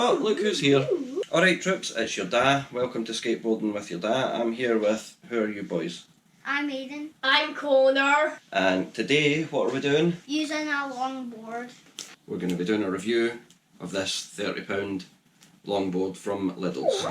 Oh, look who's here. Alright troops, it's your da. Welcome to Skateboarding with your da. I'm here with, who are you boys? I'm Aiden. I'm Connor. And today, what are we doing? Using a longboard. We're going to be doing a review of this £30 longboard from Lidl's.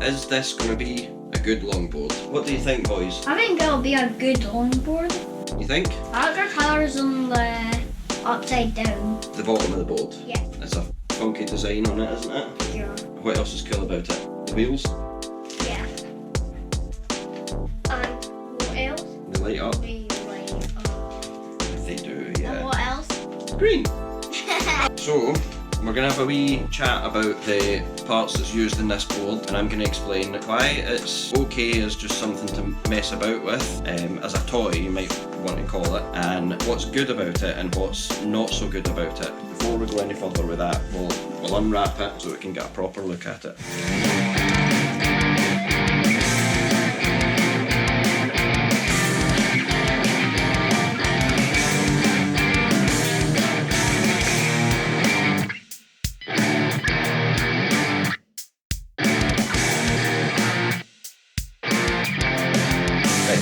Is this going to be a good longboard? What do you think, boys? I think it'll be a good longboard. You think? I like the colours on the upside down. The bottom of the board? Yeah. It's a funky design on it, isn't it? Yeah. What else is cool about it? The wheels? Yeah. And what else? They light up? They light up. They do, yeah. And what else? Green! So, we're going to have a wee chat about the parts that's used in this board, and I'm going to explain why it's okay as just something to mess about with, as a toy you might want to call it, and what's good about it and what's not so good about it. Before we go any further with that, we'll unwrap it so we can get a proper look at it.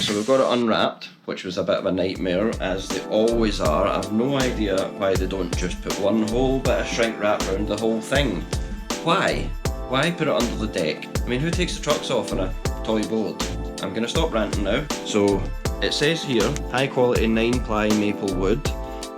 So we've got it unwrapped, which was a bit of a nightmare, as they always are. I've no idea why they don't just put one whole bit of shrink wrap around the whole thing. Why? Why put it under the deck? I mean, who takes the trucks off on a toy board? I'm going to stop ranting now. So it says here, high quality 9-ply maple wood.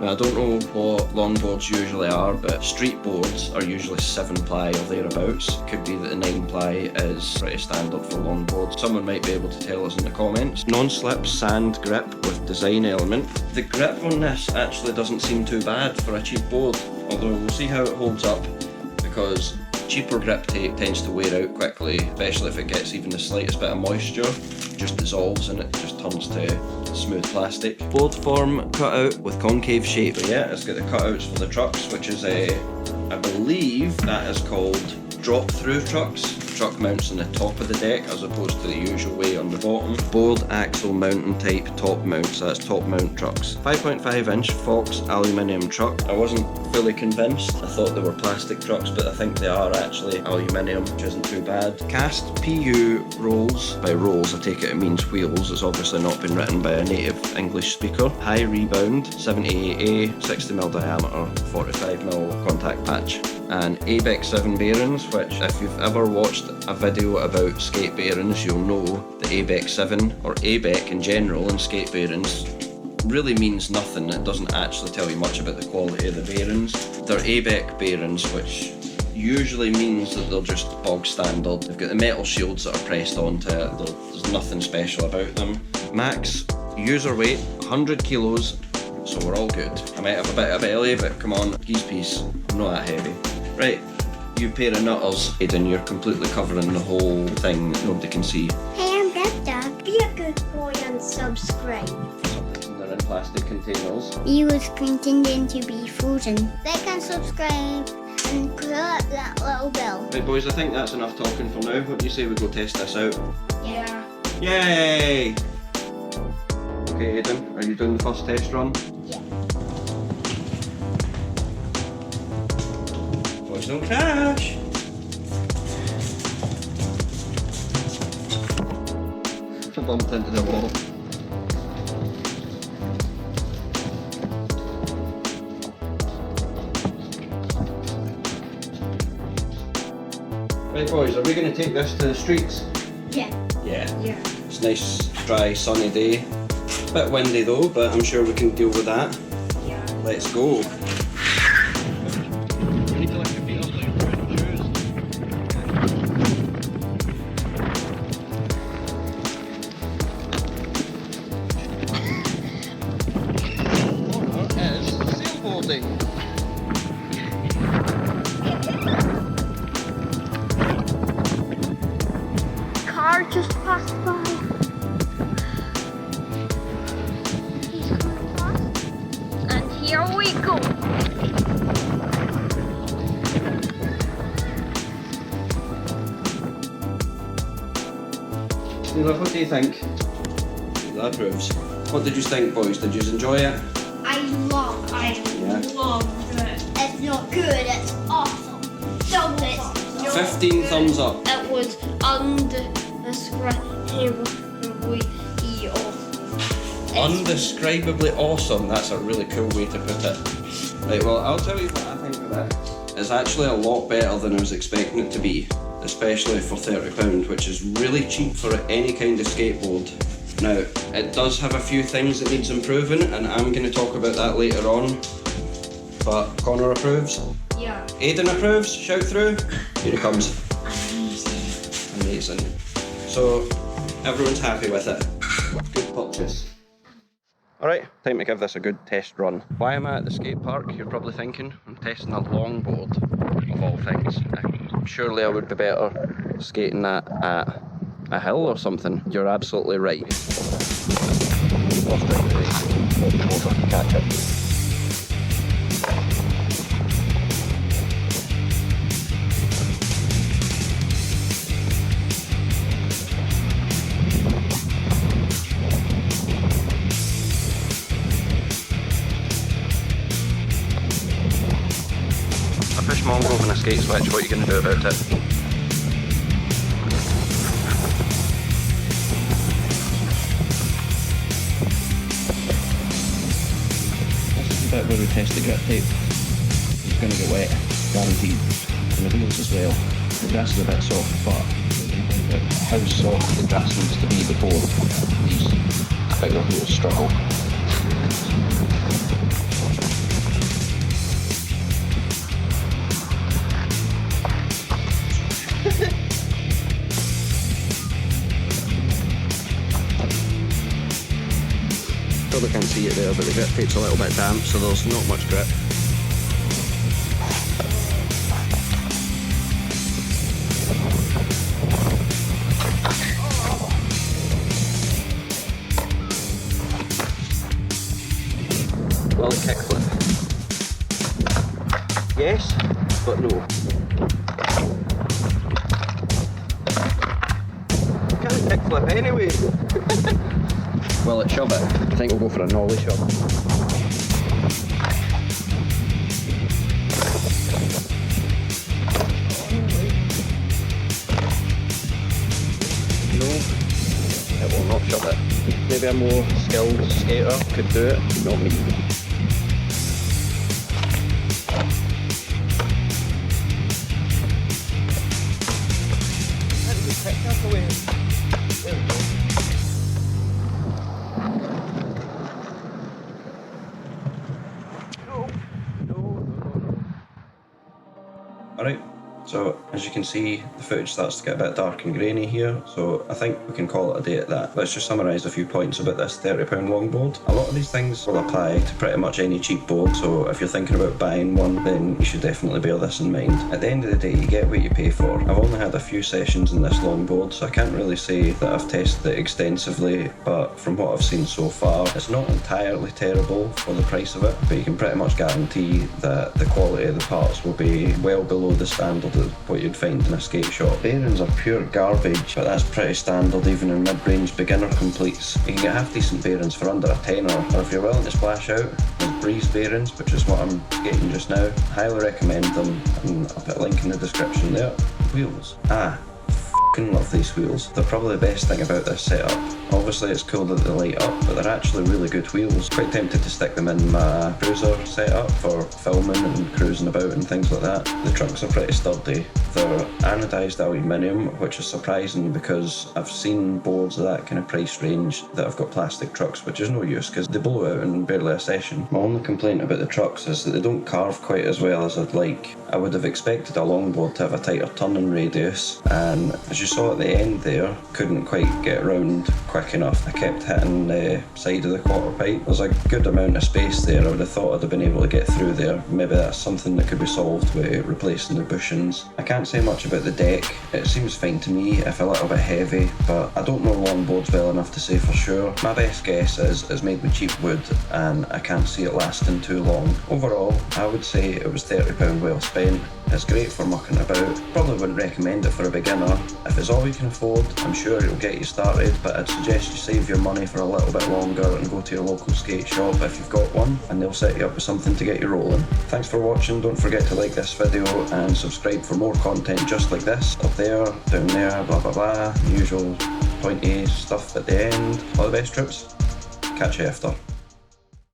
Now I don't know what longboards usually are, but street boards are usually 7-ply or thereabouts. Could be that the 9-ply is pretty standard for longboards. Someone might be able to tell us in the comments. Non-slip sand grip with design element. The grip on this actually doesn't seem too bad for a cheap board, although we'll see how it holds up, because cheaper grip tape tends to wear out quickly, especially if it gets even the slightest bit of moisture. It just dissolves and it just turns to smooth plastic. Board form cut out with concave shape. So yeah, it's got the cutouts for the trucks, which is I believe that is called drop-through trucks. Truck mounts on the top of the deck as opposed to the usual way on the bottom. Board axle mountain type top mounts, so that's top mount trucks. 5.5 inch Fox aluminium truck. I wasn't fully convinced. I thought they were plastic trucks, but I think they are actually aluminium, which isn't too bad. Cast PU rolls. By rolls I take it means wheels. It's obviously not been written by a native English speaker. High rebound, 78A, 60mm diameter, 45mm contact patch. And ABEC 7 bearings, which if you've ever watched a video about skate bearings, you'll know that ABEC 7 or ABEC in general in skate bearings really means nothing. It doesn't actually tell you much about the quality of the bearings. They're ABEC bearings, which usually means that they're just bog standard. They've got the metal shields that are pressed onto it. There's nothing special about them. Max user weight 100 kilos, so we're all good. I might have a bit of belly, but come on, geese piece, I'm not that heavy. Right, you pair of nutters. Aiden, you're completely covering the whole thing that nobody can see. Hey, I'm Dad. Be a good boy and subscribe. They're in plastic containers. You was pretending to be frozen. Like and subscribe and click that little bell. Right boys, I think that's enough talking for now. What do you say we go test this out? Yeah. Yay! Okay Aiden, are you doing the first test run? Yeah. Boys don't crash! I bumped into the wall. Right boys, are we going to take this to the streets? Yeah. Yeah. Yeah. It's a nice, dry, sunny day. Bit windy though, but I'm sure we can deal with that. Yeah. Let's go. Skateboarding. Car just passed by. He's coming fast. And here we go. What do you think? That proves. What did you think, boys? Did you enjoy it? I loved it. It's not good, it's awesome. Double it. 15 thumbs up. It was Undescribably awesome. That's a really cool way to put it. Right, well, I'll tell you what I think of it. It's actually a lot better than I was expecting it to be, especially for £30, which is really cheap for any kind of skateboard. Now, it does have a few things that needs improving, and I'm going to talk about that later on. But Connor approves. Yeah. Aiden approves. Shout through. Here he comes. Amazing. So, everyone's happy with it. Good purchase. Alright, time to give this a good test run. Why am I at the skate park, you're probably thinking? I'm testing a longboard, of all things. Surely I would be better skating that at a hill or something. You're absolutely right. Catch it. Push Mongo on a skate switch, what are you going to do about it? This is the bit where we test the grip tape. It's going to get wet, guaranteed. And the wheels as well. The grass is a bit soft, but how soft the grass needs to be before these bigger wheels struggle. Probably can't see it there, but the grip tape's a little bit damp, so there's not much grip. Will it kickflip? Yes, but no. Can't kickflip anyway. Will it shove it? I think we'll go for a nollie shove. No, it will not shove it. Maybe a more skilled skater could do it, not me. There we go. Alright, so as you can see, the footage starts to get a bit dark and grainy here, so I think we can call it a day at that. Let's just summarise a few points about this £30 longboard. A lot of these things will apply to pretty much any cheap board, so if you're thinking about buying one, then you should definitely bear this in mind. At the end of the day, you get what you pay for. I've only had a few sessions in this longboard, so I can't really say that I've tested it extensively, but from what I've seen so far, it's not entirely terrible for the price of it, but you can pretty much guarantee that the quality of the parts will be well below the standard of what you'd find in a skate shop. Bearings are pure garbage, but that's pretty standard even in mid-range beginner completes. You can get half decent bearings for under a tenner, or if you're willing to splash out, there's Breeze bearings, which is what I'm getting just now. Highly recommend them, and I'll put a link in the description there. Wheels. Fucking love these wheels. They're probably the best thing about this setup. Obviously it's cool that they light up, but they're actually really good wheels. Quite tempted to stick them in my cruiser setup for filming and cruising about and things like that. The trucks are pretty sturdy. They're anodised aluminium, which is surprising because I've seen boards of that kind of price range that have got plastic trucks, which is no use because they blow out in barely a session. My only complaint about the trucks is that they don't carve quite as well as I'd like. I would have expected a longboard to have a tighter turning radius, and as you saw at the end there, couldn't quite get around quick enough. I kept hitting the side of the quarter pipe. There's a good amount of space there. I would have thought I'd have been able to get through there. Maybe that's something that could be solved with replacing the bushings. I can't say much about the deck. It seems fine to me, if a little bit heavy, but I don't know longboards well enough to say for sure. My best guess is it's made with cheap wood and I can't see it lasting too long. Overall, I would say it was £30 well spent. It's great for mucking about. Probably wouldn't recommend it for a beginner. If it's all you can afford, I'm sure it'll get you started, but I'd suggest you save your money for a little bit longer and go to your local skate shop if you've got one, and they'll set you up with something to get you rolling. Thanks for watching. Don't forget to like this video and subscribe for more content just like this. Up there, down there, blah blah blah, the usual pointy stuff at the end. All the best, troops. Catch you after.